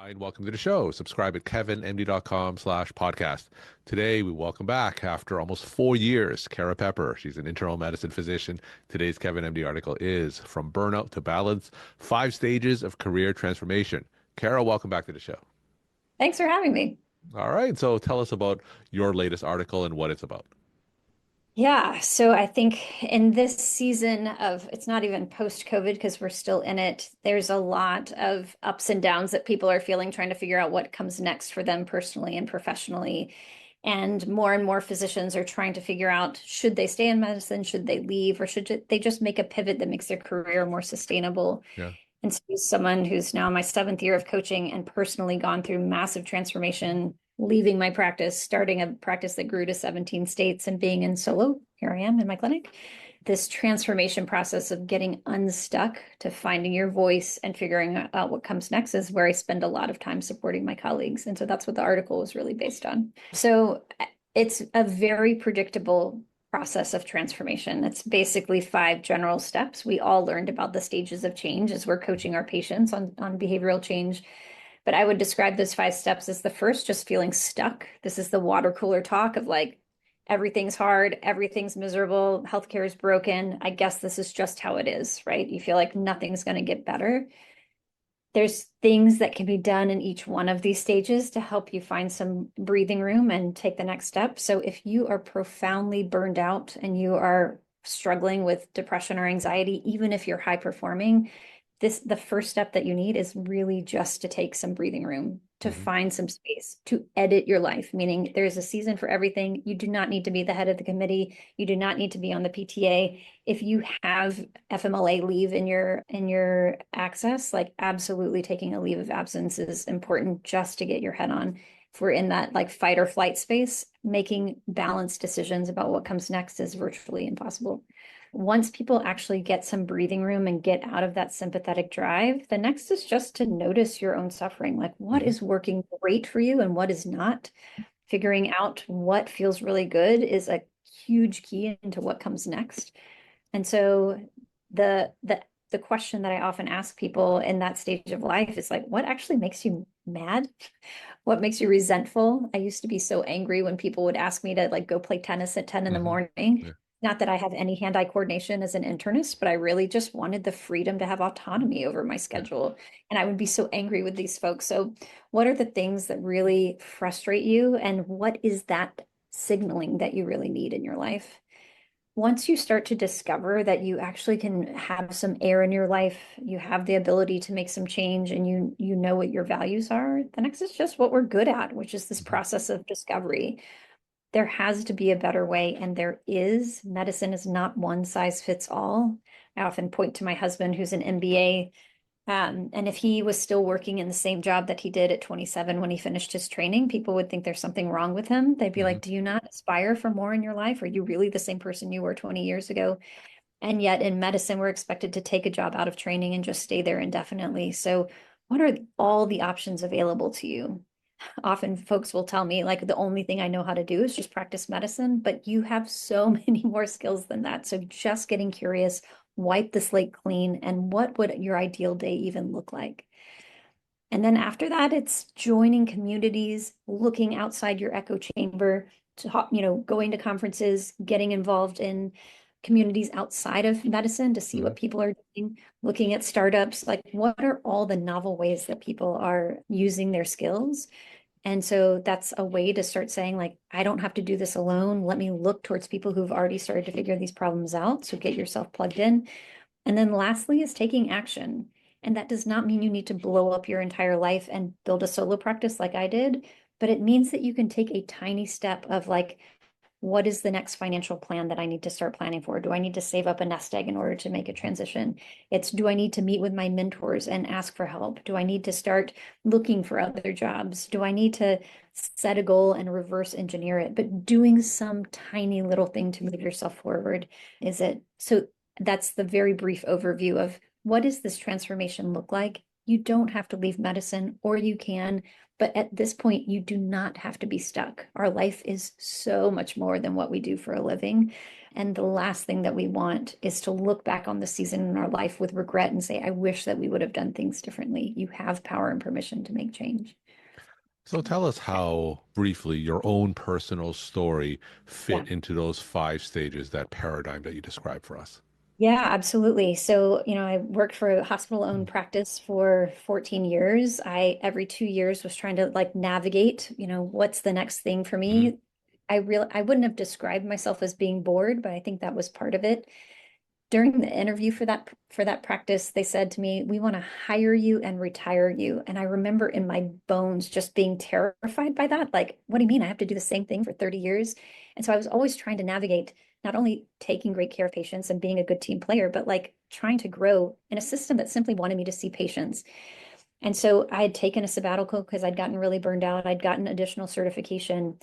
Hi, and welcome to the show. Subscribe at kevinmd.com/podcast. Today, we welcome back after almost 4 years, Kara Pepper. She's an internal medicine physician. Today's Kevin MD article is From Burnout to Balance, 5 Stages of Career Transformation. Kara, welcome back to the show. Thanks for having me. All right, so tell us about your latest article and what it's about. Yeah, so I think in this season of, it's not even post-COVID because we're still in it, there's a lot of ups and downs that people are feeling, trying to figure out what comes next for them personally and professionally. And more physicians are trying to figure out, should they stay in medicine, should they leave, or should they just make a pivot that makes their career more sustainable? Yeah. And so as someone who's now in my 7th year of coaching and personally gone through massive transformation, leaving my practice, starting a practice that grew to 17 states and being in solo, here I am in my clinic. This transformation process of getting unstuck to finding your voice and figuring out what comes next is where I spend a lot of time supporting my colleagues. And so that's what the article was really based on. So it's a very predictable process of transformation. It's basically 5 general steps. We all learned about the stages of change as we're coaching our patients on behavioral change. But I would describe those 5 steps as the first, just feeling stuck. This is the water cooler talk of like, everything's hard, everything's miserable, healthcare is broken. I guess this is just how it is, right? You feel like nothing's going to get better. There's things that can be done in each one of these stages to help you find some breathing room and take the next step. So if you are profoundly burned out and you are struggling with depression or anxiety, even if you're high performing, the first step that you need is really just to take some breathing room, to Hmm. find some space, to edit your life, meaning there's a season for everything. You do not need to be the head of the committee. You do not need to be on the PTA. If you have FMLA leave in your access, like absolutely taking a leave of absence is important just to get your head on. If we're in that like fight or flight space, making balanced decisions about what comes next is virtually impossible. Once people actually get some breathing room and get out of that sympathetic drive, the next is just to notice your own suffering. Like what Hmm. is working great for you and what is not. Figuring out what feels really good is a huge key into what comes next. And so the question that I often ask people in that stage of life is like, what actually makes you mad? What makes you resentful? I used to be so angry when people would ask me to like go play tennis at 10 in the Hmm. morning. Yeah. Not that I have any hand-eye coordination as an internist, but I really just wanted the freedom to have autonomy over my Yeah. schedule. And I would be so angry with these folks. So what are the things that really frustrate you? And what is that signaling that you really need in your life? Once you start to discover that you actually can have some air in your life, you have the ability to make some change and you know what your values are, the next is just what we're good at, which is this Hmm. process of discovery. There has to be a better way, and there is. Medicine is not one size fits all. I often point to my husband, who's an MBA, and if he was still working in the same job that he did at 27 when he finished his training, people would think there's something wrong with him. They'd be Hmm. like, do you not aspire for more in your life? Are you really the same person you were 20 years ago? And yet in medicine, we're expected to take a job out of training and just stay there indefinitely. So, what are all the options available to you? Often folks will tell me, like, the only thing I know how to do is just practice medicine, but you have so many more skills than that. So, just getting curious, wipe the slate clean, and what would your ideal day even look like? And then after that, it's joining communities, looking outside your echo chamber, going to conferences, getting involved in communities outside of medicine to see Hmm. what people are doing, looking at startups, like what are all the novel ways that people are using their skills. And so that's a way to start saying, like, I don't have to do this alone. Let me look towards people who've already started to figure these problems out. So get yourself plugged in. And then lastly is taking action. And that does not mean you need to blow up your entire life and build a solo practice like I did, but it means that you can take a tiny step of like, what is the next financial plan that I need to start planning for? Do I need to save up a nest egg in order to make a transition? It's, do I need to meet with my mentors and ask for help? Do I need to start looking for other jobs? Do I need to set a goal and reverse engineer it? But doing some tiny little thing to move yourself forward is it. So that's the very brief overview of what does this transformation look like? You don't have to leave medicine, or you can, but at this point, you do not have to be stuck. Our life is so much more than what we do for a living. And the last thing that we want is to look back on the season in our life with regret and say, I wish that we would have done things differently. You have power and permission to make change. So tell us how briefly your own personal story Yeah. fit into those five stages, that paradigm that you described for us. Yeah, absolutely. So, I worked for a hospital-owned practice for 14 years. I every 2 years was trying to like navigate, what's the next thing for Hmm. me. I wouldn't have described myself as being bored, but I think that was part of it. During the interview for that practice, they said to me, "We want to hire you and retire you." And I remember in my bones just being terrified by that. Like, what do you mean I have to do the same thing for 30 years? And so I was always trying to navigate not only taking great care of patients and being a good team player, but like trying to grow in a system that simply wanted me to see patients. And so I had taken a sabbatical because I'd gotten really burned out. I'd gotten additional certification.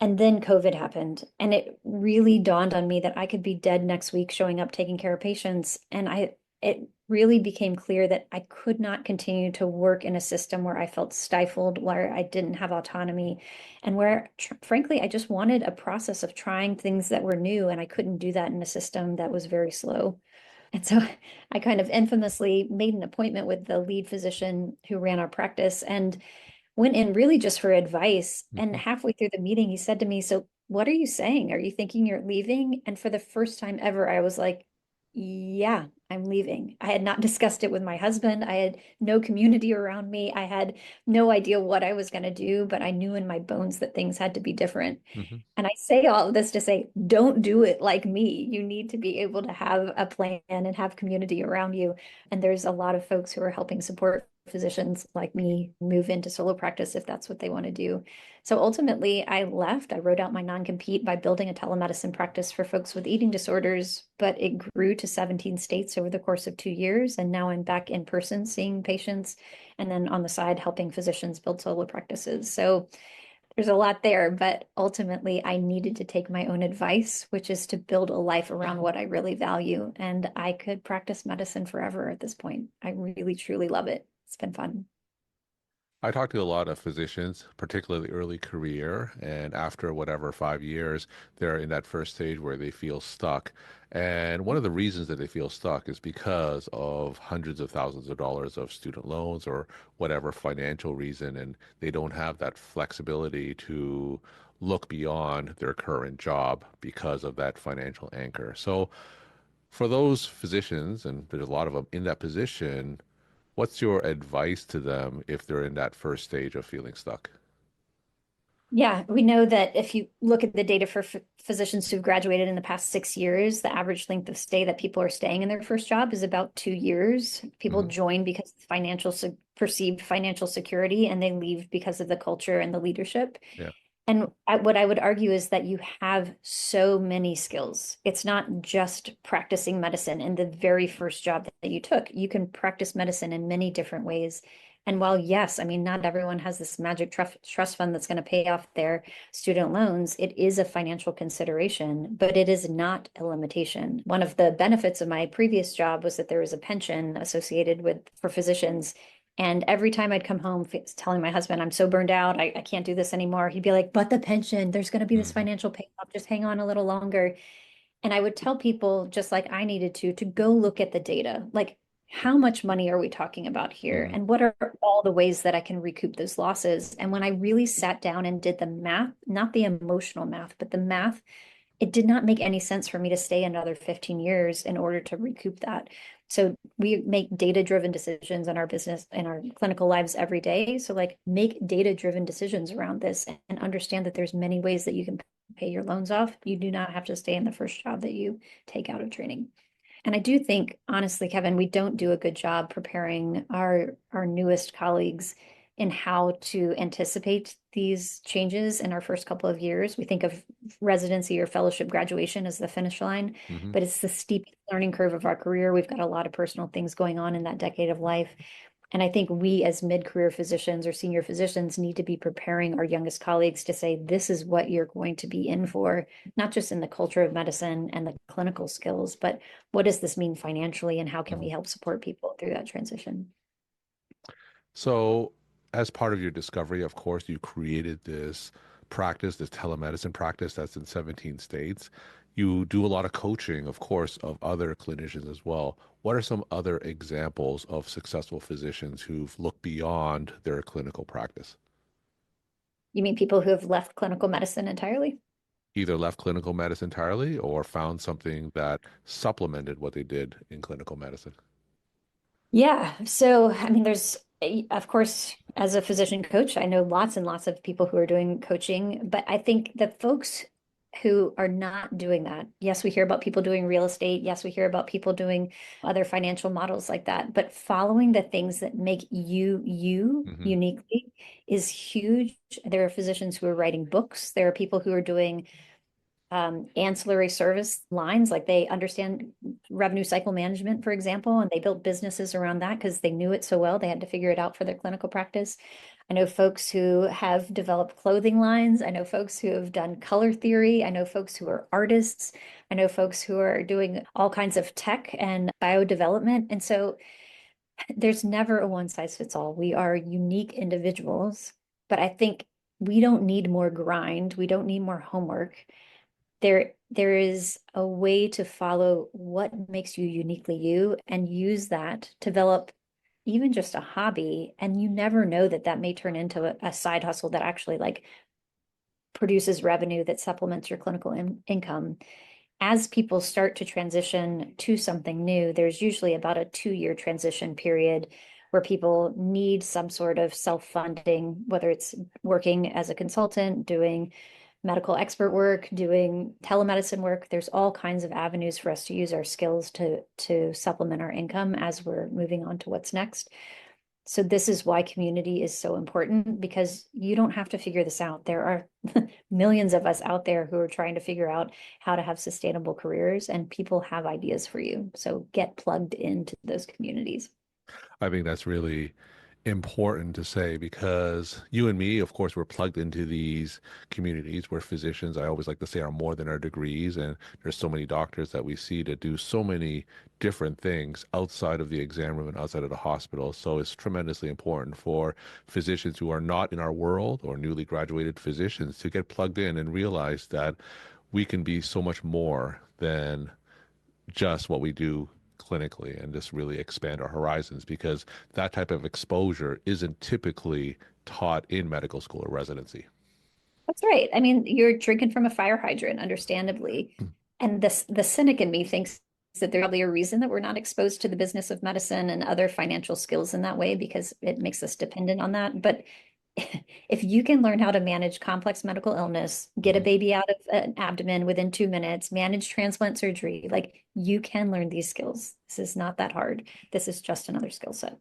And then COVID happened, and it really dawned on me that I could be dead next week showing up taking care of patients. And it really became clear that I could not continue to work in a system where I felt stifled, where I didn't have autonomy, and where, frankly, I just wanted a process of trying things that were new, and I couldn't do that in a system that was very slow. And so I kind of infamously made an appointment with the lead physician who ran our practice, and went in really just for advice. And Hmm. halfway through the meeting, he said to me, "So, what are you saying? Are you thinking you're leaving?" And for the first time ever, I was like, "Yeah, I'm leaving." I had not discussed it with my husband. I had no community around me. I had no idea what I was going to do, but I knew in my bones that things had to be different. Hmm. And I say all of this to say, don't do it like me. You need to be able to have a plan and have community around you. And there's a lot of folks who are helping support physicians like me move into solo practice if that's what they want to do. So ultimately, I left. I wrote out my non-compete by building a telemedicine practice for folks with eating disorders, but it grew to 17 states over the course of 2 years. And now I'm back in person seeing patients, and then on the side, helping physicians build solo practices. So there's a lot there, but ultimately I needed to take my own advice, which is to build a life around what I really value. And I could practice medicine forever at this point. I really, truly love it. It's been fun. I talk to a lot of physicians, particularly early career, and after whatever 5 years, they're in that first stage where they feel stuck. And one of the reasons that they feel stuck is because of hundreds of thousands of dollars of student loans or whatever financial reason, and they don't have that flexibility to look beyond their current job because of that financial anchor. So, for those physicians, and there's a lot of them in that position, what's your advice to them if they're in that first stage of feeling stuck? Yeah, we know that if you look at the data for physicians who've graduated in the past 6 years, the average length of stay that people are staying in their first job is about 2 years. People Hmm. join because of perceived financial security, and they leave because of the culture and the leadership. Yeah. And what I would argue is that you have so many skills. It's not just practicing medicine in the very first job that you took. You can practice medicine in many different ways. And while, yes, I mean, not everyone has this magic trust fund that's going to pay off their student loans, it is a financial consideration, but it is not a limitation. One of the benefits of my previous job was that there was a pension associated with for physicians, and every time I'd come home telling my husband, I'm so burned out, I can't do this anymore, he'd be like, but the pension, there's going to be this Hmm. financial payoff, just hang on a little longer. And I would tell people, just like I needed to go look at the data. Like, how much money are we talking about here? Hmm. And what are all the ways that I can recoup those losses? And when I really sat down and did the math, not the emotional math, but the math, it did not make any sense for me to stay another 15 years in order to recoup that. So we make data-driven decisions in our business, in our clinical lives every day. So like make data-driven decisions around this and understand that there's many ways that you can pay your loans off. You do not have to stay in the first job that you take out of training. And I do think, honestly, Kevin, we don't do a good job preparing our newest colleagues in how to anticipate these changes in our first couple of years. We think of residency or fellowship graduation as the finish line, Hmm. but it's the steep learning curve of our career. We've got a lot of personal things going on in that decade of life. And I think we, as mid-career physicians or senior physicians, need to be preparing our youngest colleagues to say, this is what you're going to be in for, not just in the culture of medicine and the clinical skills, but what does this mean financially and how can we Hmm. help support people through that transition? So, as part of your discovery, of course, you created this practice, this telemedicine practice that's in 17 states. You do a lot of coaching, of course, of other clinicians as well. What are some other examples of successful physicians who've looked beyond their clinical practice? You mean people who have left clinical medicine entirely? Either left clinical medicine entirely or found something that supplemented what they did in clinical medicine. Yeah. So, I mean, of course, as a physician coach, I know lots and lots of people who are doing coaching, but I think the folks who are not doing that, yes, we hear about people doing real estate. Yes, we hear about people doing other financial models like that, but following the things that make you Hmm. uniquely is huge. There are physicians who are writing books. There are people who are doing ancillary service lines, like they understand revenue cycle management, for example, and they built businesses around that because they knew it so well. They had to figure it out for their clinical practice. I know folks who have developed clothing lines. I know folks who have done color theory. I know folks who are artists. I know folks who are doing all kinds of tech and bio development. And so there's never a one size fits all. We are unique individuals, but I think we don't need more grind. We don't need more homework. There is a way to follow what makes you uniquely you and use that to develop even just a hobby. And you never know that that may turn into a side hustle that actually like produces revenue that supplements your clinical income. As people start to transition to something new, there's usually about a 2-year transition period where people need some sort of self-funding, whether it's working as a consultant, doing medical expert work, doing telemedicine work. There's all kinds of avenues for us to use our skills to supplement our income as we're moving on to what's next. So this is why community is so important, because you don't have to figure this out. There are millions of us out there who are trying to figure out how to have sustainable careers, and people have ideas for you. So get plugged into those communities. I think that's really important to say because you and me, of course, we're plugged into these communities where physicians, I always like to say, are more than our degrees. And there's so many doctors that we see that do so many different things outside of the exam room and outside of the hospital. So it's tremendously important for physicians who are not in our world or newly graduated physicians to get plugged in and realize that we can be so much more than just what we do clinically and just really expand our horizons because that type of exposure isn't typically taught in medical school or residency. That's right. I mean, you're drinking from a fire hydrant, understandably. And the cynic in me thinks that there's probably a reason that we're not exposed to the business of medicine and other financial skills in that way because it makes us dependent on that. But if you can learn how to manage complex medical illness, get a Mhm. baby out of an abdomen within 2 minutes, manage transplant surgery, like you can learn these skills. This is not that hard. This is just another skill set.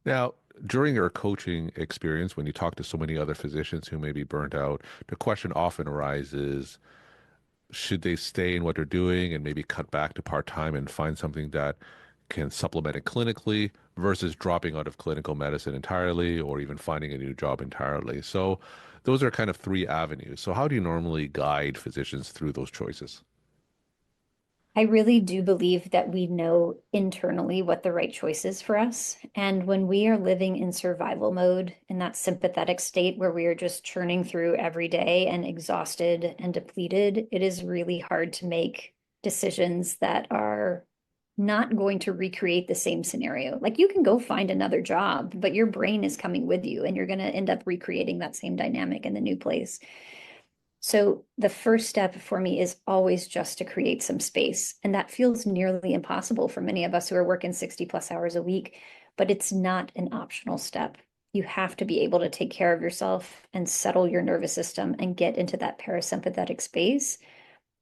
Now, during your coaching experience, when you talk to so many other physicians who may be burnt out, the question often arises, should they stay in what they're doing and maybe cut back to part-time and find something that can supplement it clinically versus dropping out of clinical medicine entirely or even finding a new job entirely? So those are kind of three avenues. So how do you normally guide physicians through those choices? I really do believe that we know internally what the right choice is for us. And when we are living in survival mode, in that sympathetic state where we are just churning through every day and exhausted and depleted, it is really hard to make decisions that are not going to recreate the same scenario. Like you can go find another job, but your brain is coming with you and you're going to end up recreating that same dynamic in the new place. So the first step for me is always just to create some space. And that feels nearly impossible for many of us who are working 60 plus hours a week, but it's not an optional step. You have to be able to take care of yourself and settle your nervous system and get into that parasympathetic space.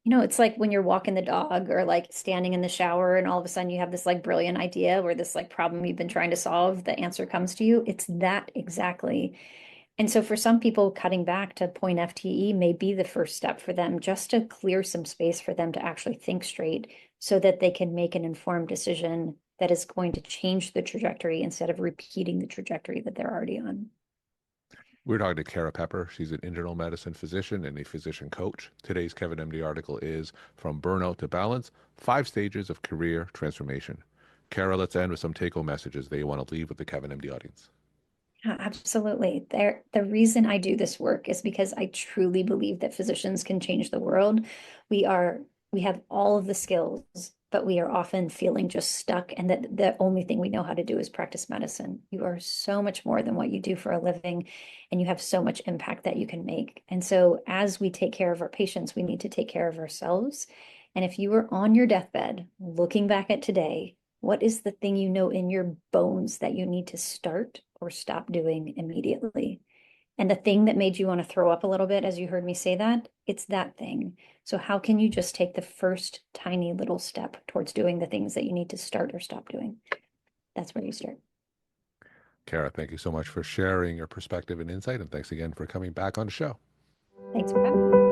You know, it's like when you're walking the dog or like standing in the shower and all of a sudden you have this like brilliant idea where this like problem you've been trying to solve, the answer comes to you. It's that exactly. And so for some people, cutting back to point FTE may be the first step for them, just to clear some space for them to actually think straight so that they can make an informed decision that is going to change the trajectory instead of repeating the trajectory that they're already on. We're talking to Kara Pepper. She's an internal medicine physician and a physician coach. Today's Kevin MD article is From Burnout to Balance, 5 Stages of Career Transformation. Kara, let's end with some take-home messages that you want to leave with the Kevin MD audience. Yeah, absolutely. The reason I do this work is because I truly believe that physicians can change the world. We are, we have all of the skills, but we are often feeling just stuck, and that the only thing we know how to do is practice medicine. You are so much more than what you do for a living, and you have so much impact that you can make. And so, as we take care of our patients, we need to take care of ourselves. And if you were on your deathbed, looking back at today, what is the thing you know in your bones that you need to start or stop doing immediately? And the thing that made you want to throw up a little bit as you heard me say that, it's that thing. So, how can you just take the first tiny little step towards doing the things that you need to start or stop doing? That's where you start. Kara, thank you so much for sharing your perspective and insight. And thanks again for coming back on the show. Thanks for having me.